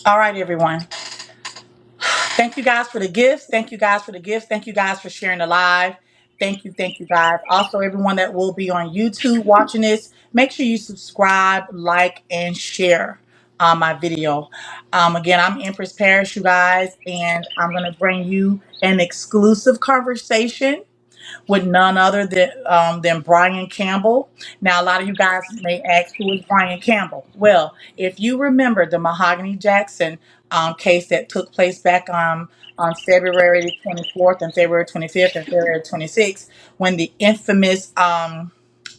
All right, everyone. Thank you guys for the gifts. Thank you guys for the gifts. Thank you guys for sharing the live. Thank you guys. Also, everyone that will be on YouTube watching this, make sure you subscribe, like, and share my video. Again, I'm Empress Parrish, you guys, and I'm going to bring you an exclusive conversation with none other than Bryant Campbell. Now, a lot of you guys may ask, who is Bryant Campbell? Well, if you remember the Mahogany Jackson case that took place back on February 24th and February 25th and February 26th, when the infamous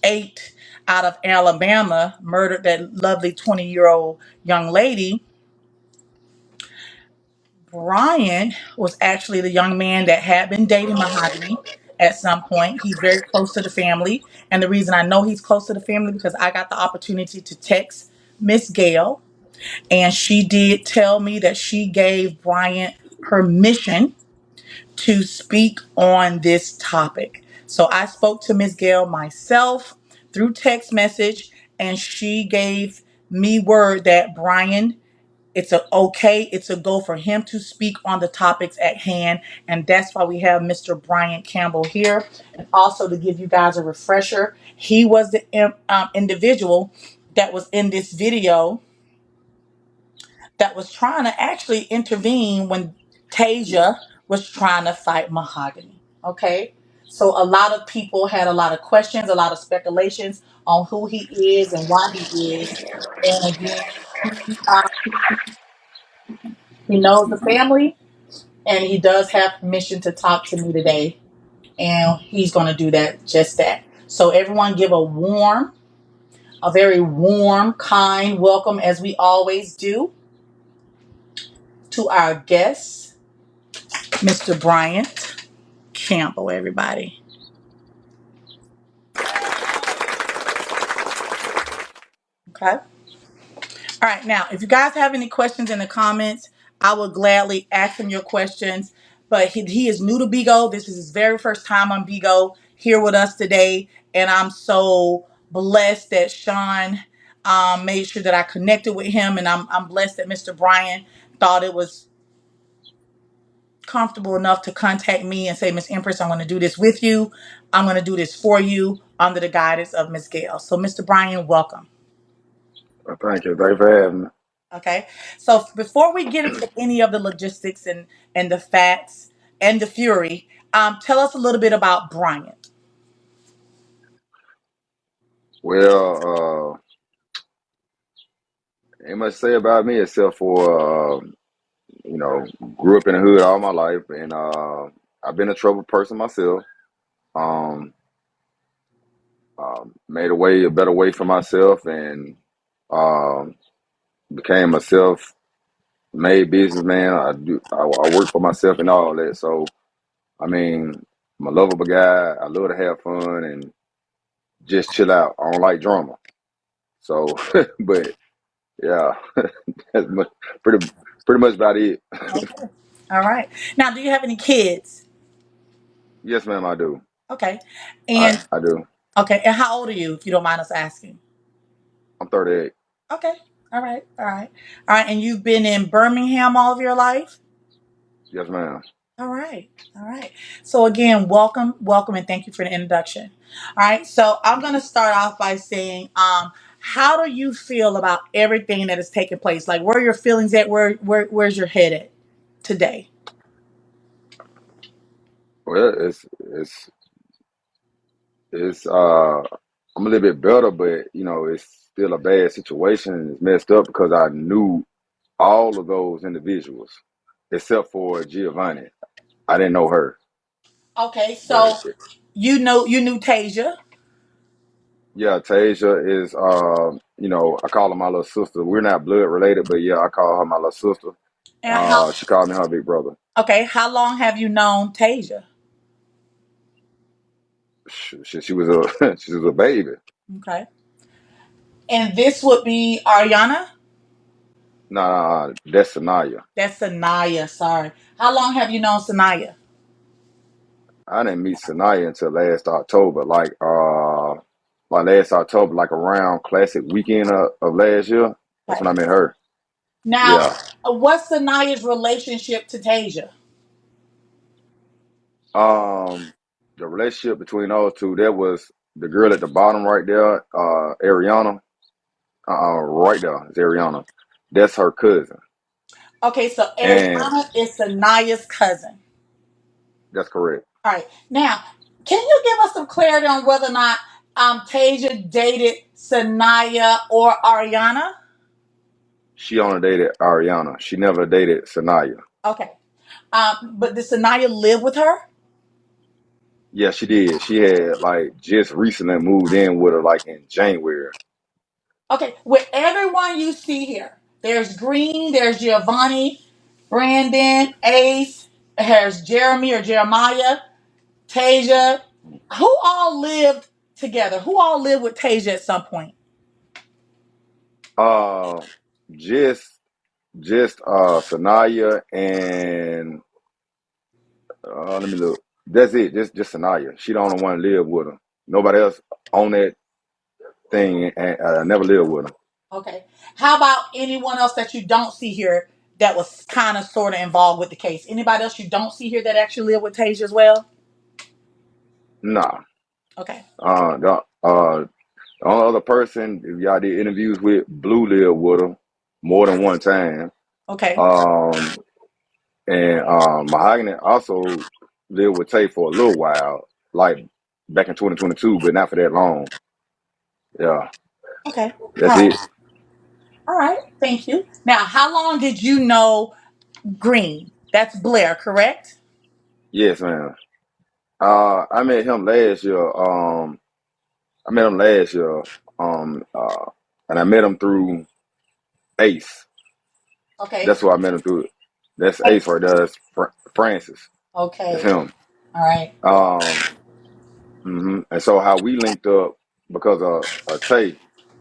8 out of Alabama murdered that lovely 20-year-old young lady. Brian was actually the young man that had been dating Mahogany at some point. He's very close to the family. And the reason I know he's close to the family because I got the opportunity to text Miss Gail. And she did tell me that she gave Bryant permission to speak on this topic. So I spoke to Miss Gail myself through text message, and she gave me word that Brian, it's a go for him to speak on the topics at hand, and that's why we have Mr. Bryant Campbell here. And also to give you guys a refresher, he was the individual that was in this video that was trying to actually intervene when Tasia was trying to fight Mahogany. Okay, so a lot of people had a lot of questions, a lot of speculations on who he is and why he is. And again, he knows the family, and he does have permission to talk to me today, and he's going to do just that. So everyone give a very warm, kind welcome, as we always do, to our guest, Mr. Bryant Campbell, everybody. Okay. All right. Now, if you guys have any questions in the comments, I will gladly ask him your questions. But he is new to Bigo. This is his very first time on Bigo here with us today. And I'm so blessed that Sean made sure that I connected with him. And I'm blessed that Mr. Bryan thought it was comfortable enough to contact me and say, Miss Empress, I'm going to do this with you. I'm going to do this for you under the guidance of Miss Gail. So, Mr. Bryan, welcome. Well, thank you. Thank you for having me. Okay. So before we get into any of the logistics and the facts and the fury, tell us a little bit about Bryant. Well, ain't much to say about me except for, grew up in the hood all my life, and I've been a troubled person myself. Um, Made a better way for myself, and um, became a self-made businessman. I work for myself and all that. So, I mean, I'm a lovable guy. I love to have fun and just chill out. I don't like drama. So, but yeah, that's pretty pretty much about it. Okay. All right. Now, do you have any kids? Yes, ma'am, I do. Okay. I And I do. okay. And how old are you, if you don't mind us asking? I'm 38. Okay. All right. All right. All right. And you've been in Birmingham all of your life? Yes, ma'am. All right. All right. So again, welcome, and thank you for the introduction. All right. So I'm going to start off by saying, how do you feel about everything that is taking place? Like, where are your feelings at? Where's your head at today? Well, it's I'm a little bit better, but it's still a bad situation and it's messed up because I knew all of those individuals except for Giovanni. I didn't know her, Okay. but So you knew Tasia. yeah, Tasia is I call her my little sister. We're not blood related, but yeah, I call her my little sister. And how? She called me her big brother. Okay. How long have you known Tasia? She was a she was a baby. Okay. And this would be Ariana. Nah, that's Sanaya. That's Sanaya. Sorry. How long have you known Sanaya? I didn't meet Sanaya until last October, like last October, like around classic weekend of last year. That's Okay. when I met her. Now, Yeah. What's Sanaya's relationship to Tasia? The relationship between those two, there was the girl at the bottom right there, Ariana. Right there is Ariana. That's her cousin, Okay, so and Ariana is Sanaya's cousin. that's correct. All right. Now, can you give us some clarity on whether or not Tasia dated Sanaya or Ariana? She only dated Ariana. She never dated Sanaya. Okay. But did Sanaya live with her? Yeah, she did. She had like just recently moved in with her like in January. Okay. With everyone you see here, there's Green, there's Giovanni, Brandon, Ace, there's Jeremy or Jeremiah, Tasia. Who all lived together? Who all lived with Tasia at some point? Uh, just Sanaya and let me look. That's it. Just Sanaya. She the only one live with her. Nobody else on that thing and never lived with her. Okay. How about anyone else that you don't see here that was kind of sort of involved with the case? Anybody else you don't see here that actually lived with Tasia as well? Nah. Okay. The only other person if y'all did interviews with, Blue lived with her more than one time. Okay. Um, and Mahogany also lived with Tay for a little while, like back in 2022, but not for that long. Yeah, Okay. that's All right. it. All right. Thank you. Now, how long did you know Green? That's Blair, correct? Yes, man. I met him last year. I met him last year. Um, uh, and I met him through Ace. Okay. That's who I met him through. That's Ace Ace. right there. That's Francis. That's Okay. him. All right. And so how we linked up because of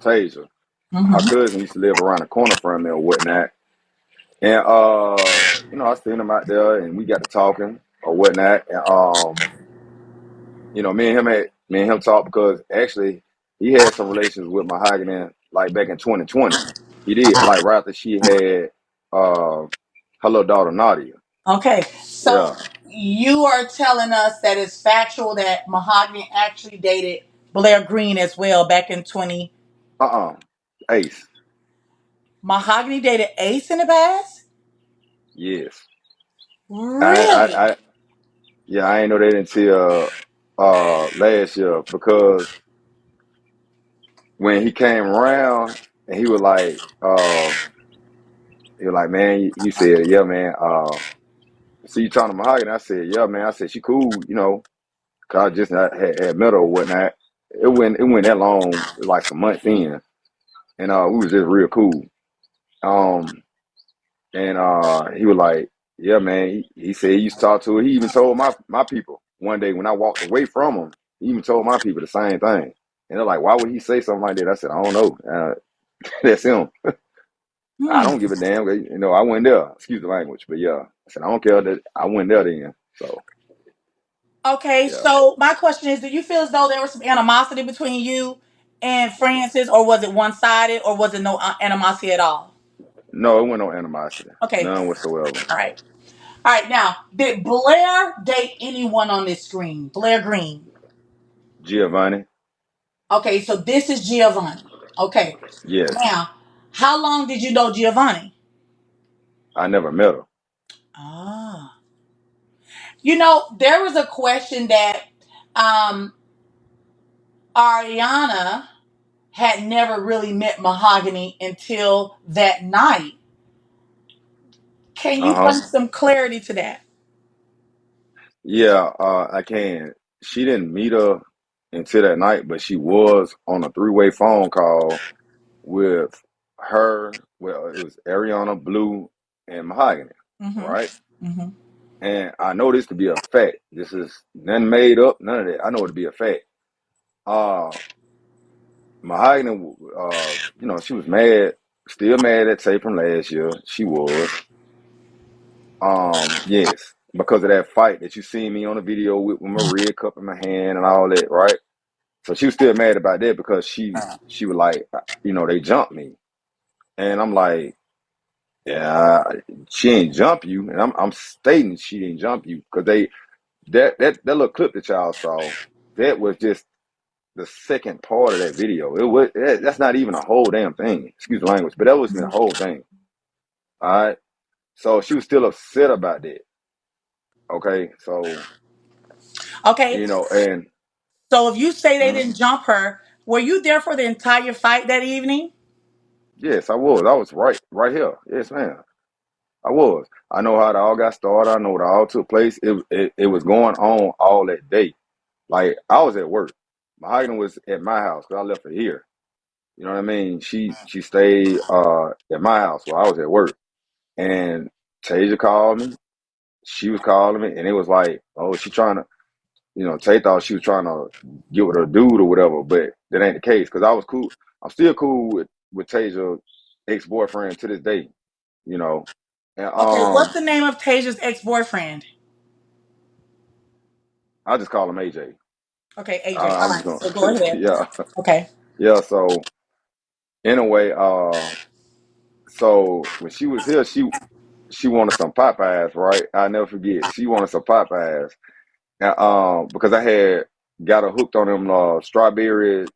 Tasia, her Mm-hmm. cousin used to live around the corner from me or whatnot. And I seen him out there and we got to talking or whatnot. And me and him talked because actually he had some relations with Mahogany like back in 2020. He did, like right after she had uh her little daughter Nadia. Okay. So Yeah. you are telling us that it's factual that Mahogany actually dated Blair Green as well back in 20. Uh-uh. Ace. Mahogany dated Ace in the past? Yes. I Really? I, I Yeah, I ain't know that until last year because when he came around and he was like, man, he said, yeah, man, so you talking to Mahogany? I said, yeah, man. I said, she cool, 'cause I just had met her or whatnot. It went that long, like some months in, and we was just real cool. Um, and he was like, yeah, man. He said he used to talk to her. He even told my people one day when I walked away from him. He even told my people the same thing. And they're like, why would he say something like that? I said, I don't know. That's him. I Hmm. don't give a damn. I went there. Excuse the language, but yeah. I said, I don't care that I went there then. So Okay, yeah. so my question is, do you feel as though there was some animosity between you and Francis, or was it one sided, or was it no animosity at all? No, it wasn't no animosity. Okay, None whatsoever. all right. All right, now, did Blair date anyone on this screen? Blair Green. Giovanni, Okay, so this is Giovanni. Okay, yes. now, how long did you know Giovanni? I never met her. Ah. You know, there was a question that um, Ariana had never really met Mahogany until that night. Can you Uh-huh. bring some clarity to that? Yeah, I can. She didn't meet her until that night, but she was on a three-way phone call with her. Well, it was Ariana, Blue, and Mahogany, Mm-hmm. right? Mm-hmm. And I know this to be a fact. This is nothing made up, none of that. I know it to be a fact. Uh, Mahogany, she was mad, still mad at Tay from last year. She was. Yes, because of that fight that you seen me on the video with my red cup in my hand and all that, right? So she was still mad about that because she was like, they jumped me, and I'm like, Yeah, she ain't jump you, and I'm stating she didn't jump you because that little clip that y'all saw, that was just the second part of that video. That's not even a whole damn thing. Excuse the language, but that wasn't the whole thing. All right. So she was still upset about that. Okay. So Okay, and so if you say they mhm. didn't jump her, were you there for the entire fight that evening? Yes, I was. I was right here. Yes, ma'am. I was. I know how it all got started. I know what all took place. It was going on all that day. Like I was at work. Mahogany was at my house because I left her here. You know what I mean? She stayed at my house while I was at work. And Tasia called me. She was calling me, and it was like, oh, she trying to, Tay thought she was trying to get with her dude or whatever, but that ain't the case. Because I was cool. I'm still cool with Tasia ex boyfriend to this day. You know, and Okay, what's the name of Tasia's ex-boyfriend? I just call him AJ. Okay, AJ. All I'm just right, so gonna, go ahead. yeah, Okay. yeah. So anyway, so when she was here, she wanted some Popeyes, right? I never forget. She wanted some Popeyes, and, because I had got her hooked on them strawberry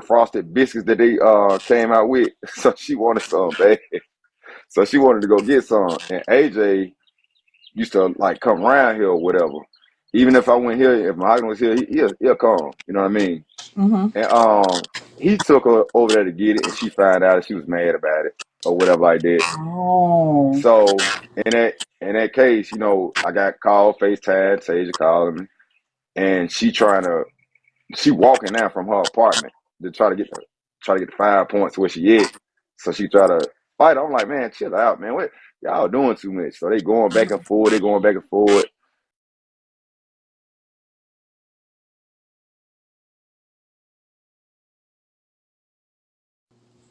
frosted biscuits that they came out with. So she wanted some, babe. So she wanted to go get some, and AJ used to like come around here or whatever. Even if I went here, if Mahogany was here, he'll come. You know what I mean? Mm-hmm. And he took her over there to get it, and she found out and she was mad about it or whatever like that. Oh. So in that case, I got called FaceTime, Tasia calling me, and she walking now from her apartment to try to get the 5 points where she at. So she try to fight. I'm like, man, chill out, man. What y'all doing too much? So they going back and forth. They going back and forth.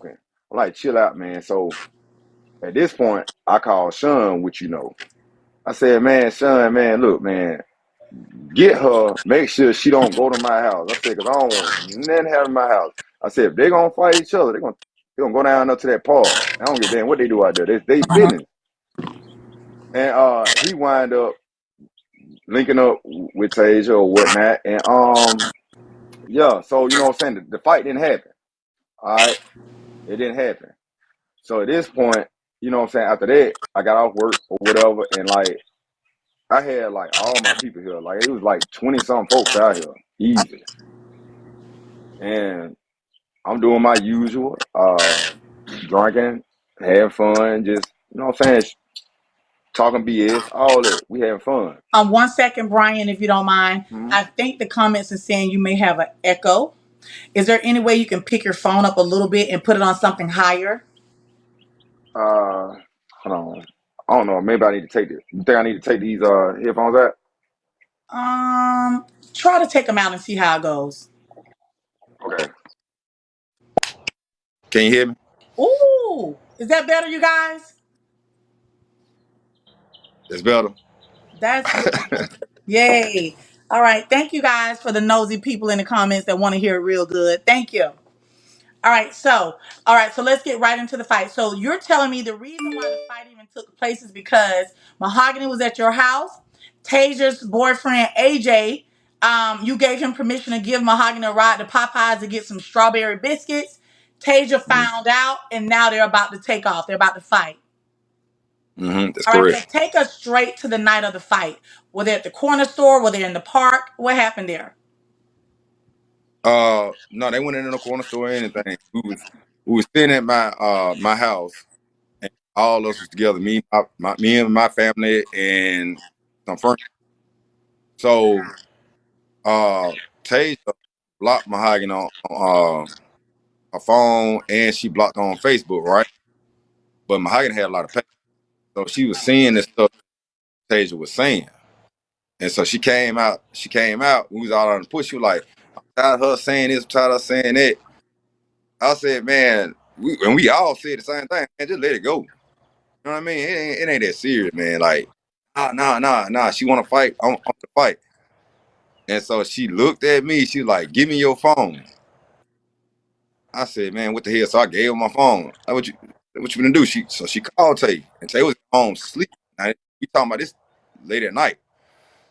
Okay. I'm like, chill out, man. So at this point, I called Sean, which I said, man, Sean, man, look, man, get her, make sure she don't go to my house. I said, because I don't want nothing happen in my house. I said, if they're going to fight each other, they're gonna go down there to that park. I don't give a damn what they do out there. They Uh-huh. business. And he wind up linking up with Tasia or whatnot. And yeah, so you know what I'm saying? The fight didn't happen. All right. It didn't happen. So at this point, you know what I'm saying? After that, I got off work or whatever, and like I had like all my people here. Like it was like 20 some folks out here. Easy. And I'm doing my usual, drinking, having fun, just what I'm saying, talking BS, all that. We having fun. 1 second, Brian, if you don't mind. Hmm. I think the comments are saying you may have an echo. Is there any way you can pick your phone up a little bit and put it on something higher? Uh, hold on. I don't know. Maybe I need to take it. You think I need to take these headphones out? Um, Try to take them out and see how it goes. Okay. Can you hear me? Ooh, is that better, you guys? It's better. That's good. Yay. All right. Thank you guys for the nosy people in the comments that want to hear it real good. Thank you. All right, so let's get right into the fight. So you're telling me the reason why the fight even took place is because Mahogany was at your house. Tasia's boyfriend AJ, you gave him permission to give Mahogany a ride to Popeyes to get some strawberry biscuits. Tasia found out, and now they're about to take off. They're about to fight. Mm-hmm. That's All right, so correct. take us straight to the night of the fight. Were they at the corner store? Were they in the park? What happened there? No, they went in the corner store or anything. We was sitting at my house, and all of us was together. Me and my family and some friends. So Tasia blocked Mahogany on her phone, and she blocked her on Facebook, right? But Mahogany had a lot of pain, so she was seeing this stuff Tasia was saying, and so she came out. She came out. We was all on the push. She was like, "I'm tired of her saying this. I'm tired of her saying that." I said, "Man, we all said the same thing. Man, just let it go. You know what I mean? It ain't that serious, man. Like, nah. She want to fight. I want to fight." And so she looked at me. She was like, "Give me your phone." I said, "Man, what the hell?" So I gave her my phone. Like, what you? what you gonna do? She called Tay, and Tay was at home sleep. Now, we talking about this late at night.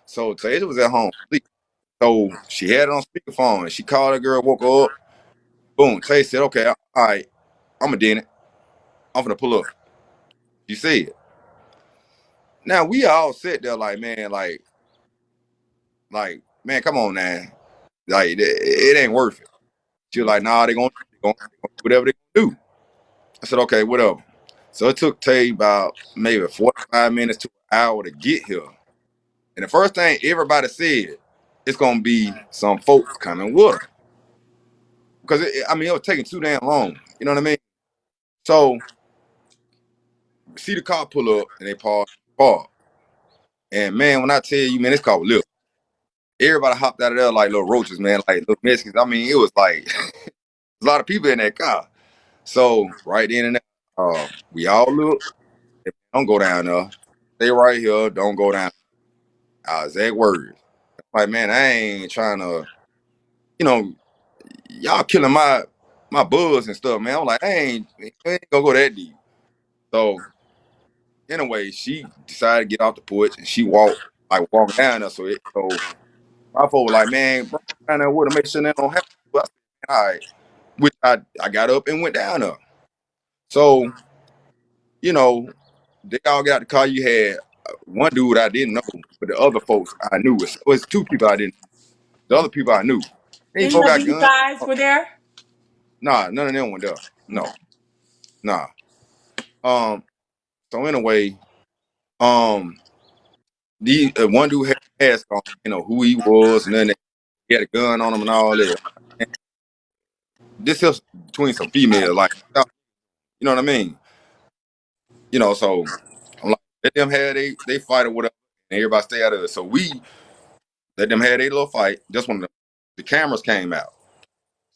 So Tay was at home sleep. So she had it on speakerphone, and she called the girl, woke her up. Boom. Tay said, "Okay, all right, I'm gonna do it. I'm gonna pull up." She said. Now we all sit there like, man, like, man, come on now, like it ain't worth it. She was like, nah, they gonna do whatever they gonna do. I said, okay, whatever. So it took Tay about maybe 45 minutes to an hour to get here. And the first thing everybody said, it's gonna be some folks coming with her. Because I mean, it was taking too damn long. You know what I mean? So see the car pull up and they park. And man, when I tell you, man, this car was lit. Everybody hopped out of there like little roaches, man, like little Mexicans. I mean, it was like a lot of people in that car. So right then and there, we all look. Don't go down there. Stay right here. Don't go down. Exact words. Like, man, I ain't trying to, you know, y'all killing my buzz and stuff, man. I'm like, I ain't gonna go that deep. So anyway, she decided to get off the porch and she walking down there. So my folks were like, man, bro, down there with her, make sure that don't happen. But I said, all right. Which I got up and went down there. So, you know, they all got the car. You had one dude I didn't know, but the other folks I knew. It was two people I didn't know. The other people I knew. These Any folks of got these guns. guys were there? Nah, none of them went there. Okay. No, nah. Um, so anyway, um, the one dude had a mask on, you know, who he was, and then he had a gun on him and all that. And this is between some females, like, you know what I mean? You know, so I'm like, let them have they fight or whatever, and everybody stay out of it. So we let them have their little fight. Just when the cameras came out,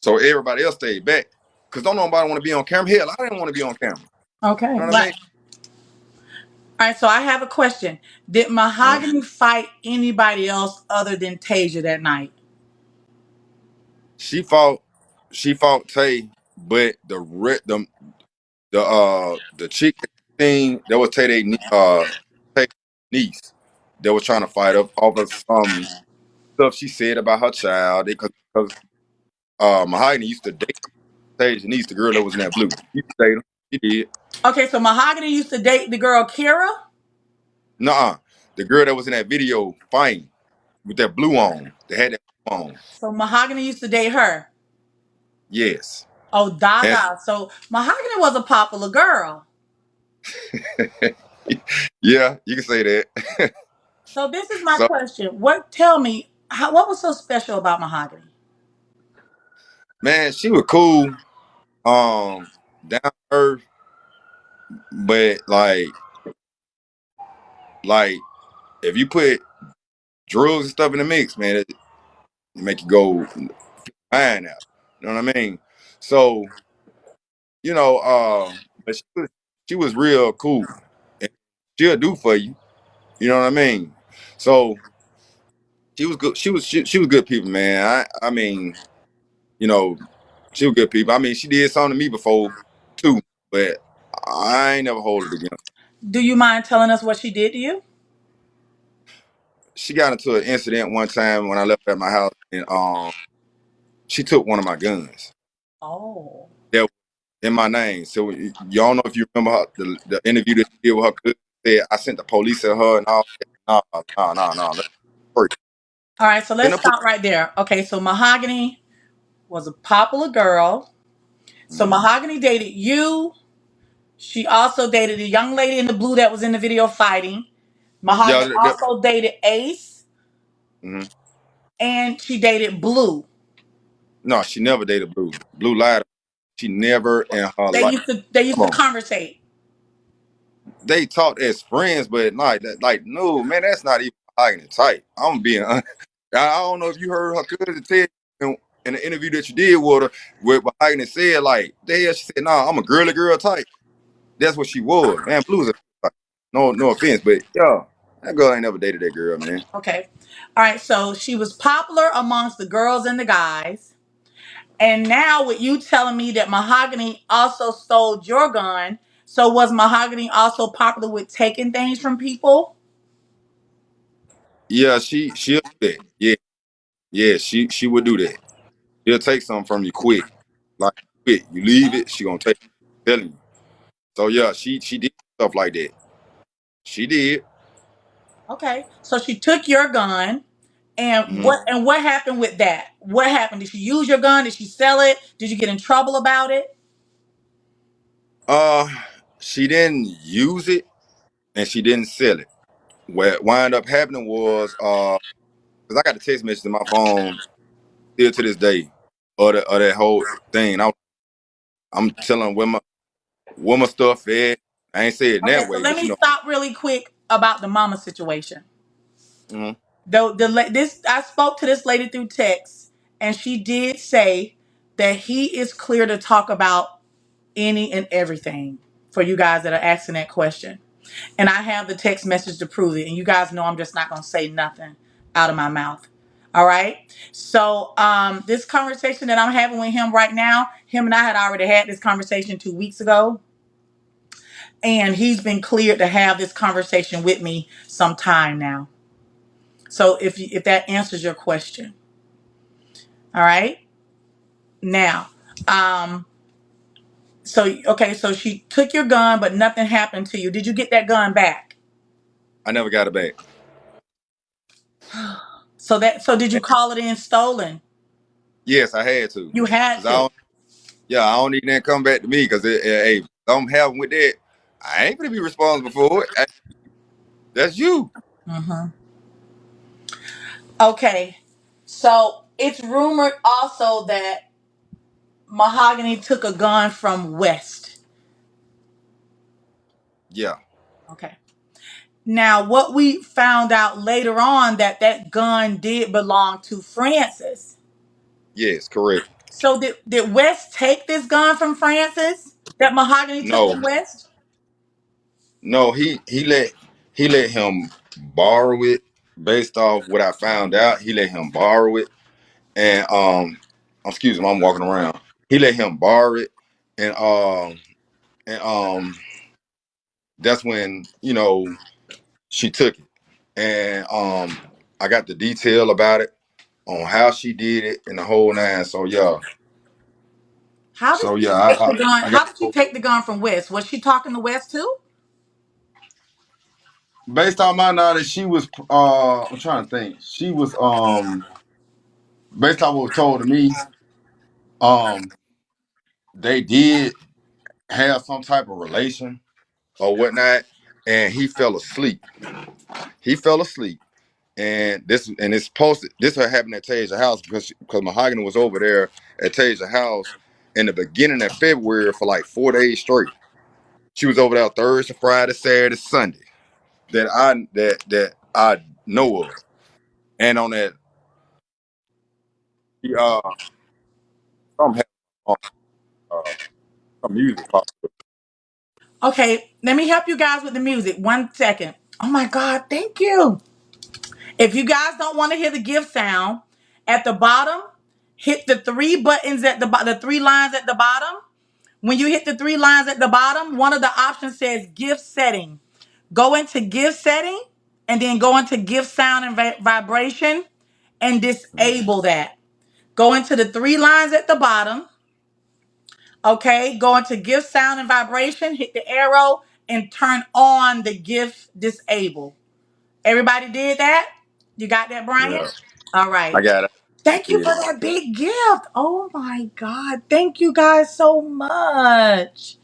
so everybody else stayed back because don't nobody want to be on camera. Hell, I didn't want to be on camera. Okay. You know what I But mean? all right, so I have a question. Did Uh, Mahogany fight anybody else other than Tasia that night? she fought, she fought Tay, but the chick thing that was Tay niece that was trying to fight up off of some stuff she said about her child because Mahogany used to date Tasia niece, the girl that was in that blue. She used to date her. She did. Okay, so Mahogany used to date the girl Kira. Nuh-uh. The girl that was in that video fighting with that blue on, that had that blue on. So Mahogany used to date her. Yes. Oh, And Dada. So Mahogany was a popular girl. yeah, you can say that. So this is my So question. Tell me, what was so special about Mahogany? man, she was cool, down to earth, but like if you put drugs and stuff in the mix, man, it make you go fine out. You know what I mean? So, you know, but she was real cool. And she'll do for you. You know what I mean? So she was good. She was good people, man. I mean, you know, she was good people. I mean, she did something to me before too, but I ain't never hold it against her. Do you mind telling us what she did to you? She got into an incident one time when I left at my house, and she took one of my guns. Oh. That was in my name. So y'all know if you remember the interview that she did with her cousin. Said I sent the police at her and all. Nah, nah, nah, nah. Let's break. All right, so Then let's I put. stop right there. Okay, so Mahogany was a popular girl. So Mhm. Mahogany dated you. She also dated a young lady in the blue that was in the video fighting. Yeah. Mahogany also dated Ace, Mhm. and she dated Blue. No, she never dated Blue. Blue lied. She never in her life. They used Come to on. conversate. They talked as friends, but like that, like no, man, that's not even Mahogany type. I'm being, I don't know if you heard her cousin tell in the interview that you did with her, where Mahogany said like, the hell, she said, nah, I'm a girly girl type. That's what she was, man. Blue's a no offense, but yeah, that girl ain't never dated that girl, man. Okay. All right, so she was popular amongst the girls and the guys. And now with you telling me that Mahogany also stole your gun, So was Mahogany also popular with taking things from people? Yeah, she'll do that. Yeah, yeah, she would do that. She'll take something from you quick. Like quick. You leave it, she gonna take it. I'm telling you. So yeah, she did stuff like that. She did. Okay. So she took your gun. And Hmm. what happened with that? What happened? Did she use your gun? Did she sell it? Did you get in trouble about it? Uh she didn't use it and she didn't sell it. What wound up happening was because I got the text message in my phone still to this day of that whole thing. I'm telling where my stuff at. I ain't say it in Okay, that so way, let but you me know. stop really quick about the mama situation. Mhm. Though this I spoke to this lady through text, and she did say that he is clear to talk about any and everything for you guys that are asking that question. And I have the text message to prove it. And you guys know I'm just not gonna say nothing out of my mouth. All right. So this conversation that I'm having with him right now, him and I had already had this conversation 2 weeks ago. And he's been cleared to have this conversation with me some time now. So if that answers your question. All right. Now, so okay, so she took your gun, but nothing happened to you. Did you get that gun back? I never got it back. So did you call it in stolen? Yes, I had to. You had Cause to. I don't need that come back to me because hey, I'm having with that. I ain't gonna be responsible for it. That's you. Hmm. Okay. So it's rumored also that Mahogany took a gun from West. Yeah. Okay. Now, what we found out later on that gun did belong to Francis. Yes, correct. So did West take this gun from Francis? That Mahogany took No, from West? no, he let him borrow it based off what I found out. He let him borrow it, and excuse me, I'm walking around. He let him borrow it, and and that's when she took it, and I got the detail about it on how she did it and the whole nine. So yeah, How did so she yeah, take the gun? I got How did she take the gun from West? Was she talking to West too? based on my knowledge, she was I'm trying to think. She was based on what was told to me, um, they did have some type of relation or whatnot, and he fell asleep. He fell asleep. And it's posted. This had happened at Tasia House because Mahogany was over there at Tasia House in the beginning of February for like 4 days straight. She was over there Thursday, Friday, Saturday, Sunday that I know of. And on that, he some had uh, some music pop. Okay, let me help you guys with the music. 1 second. Oh my God, thank you. If you guys don't want to hear the gift sound, at the bottom, hit the three buttons at the three lines at the bottom. When you hit the three lines at the bottom, one of the options says gift setting. Go into gift setting and then go into gift sound and vibration and disable that. Go into the three lines at the bottom. Okay, go into gift sound and vibration, hit the arrow and turn on the gift disable. Everybody did that? You got that, Bryant? Yeah, All right. I got it. I Thank you see for it. that big gift. Oh my God. Thank you guys so much.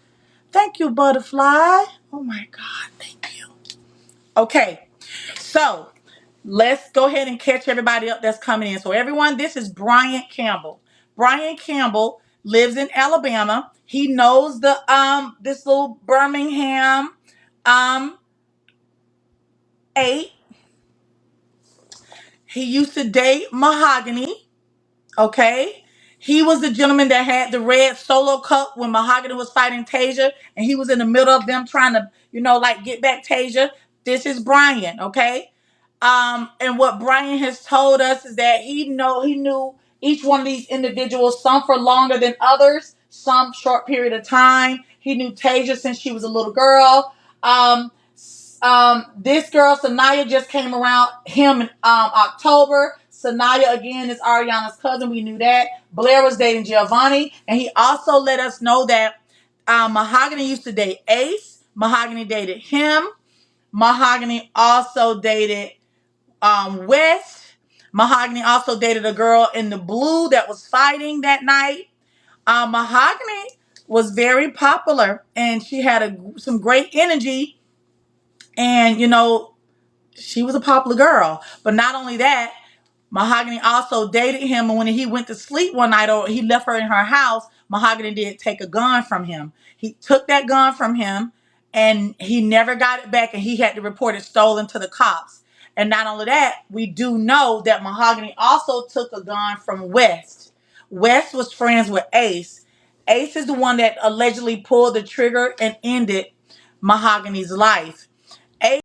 Thank you, Butterfly. Oh my God. Thank you. Okay. So let's go ahead and catch everybody up that's coming in. So everyone, this is Bryant Campbell. Bryant Campbell lives in Alabama. He knows the this little Birmingham um 8. He used to date Mahogany. Okay. He was the gentleman that had the red solo cup when Mahogany was fighting Tasia, and he was in the middle of them trying to, like get back Tasia. This is Brian, okay? And what Brian has told us is that he knew each one of these individuals, some for longer than others, some short period of time. He knew Tasia since she was a little girl. This girl, Sanaya, just came around him in October. Sanaya, again, is Ariana's cousin. We knew that. Blair was dating Giovanni. And he also let us know that Mahogany used to date Ace. Mahogany dated him. Mahogany also dated West. Mahogany also dated a girl in the blue that was fighting that night. Mahogany was very popular, and she had some great energy, and she was a popular girl. But not only that, Mahogany also dated him, and when he went to sleep one night or he left her in her house, Mahogany did take a gun from him. He took that gun from him, and he never got it back, and he had to report it stolen to the cops. And not only that, we do know that Mahogany also took a gun from West. West was friends with Ace. Ace is the one that allegedly pulled the trigger and ended Mahogany's life.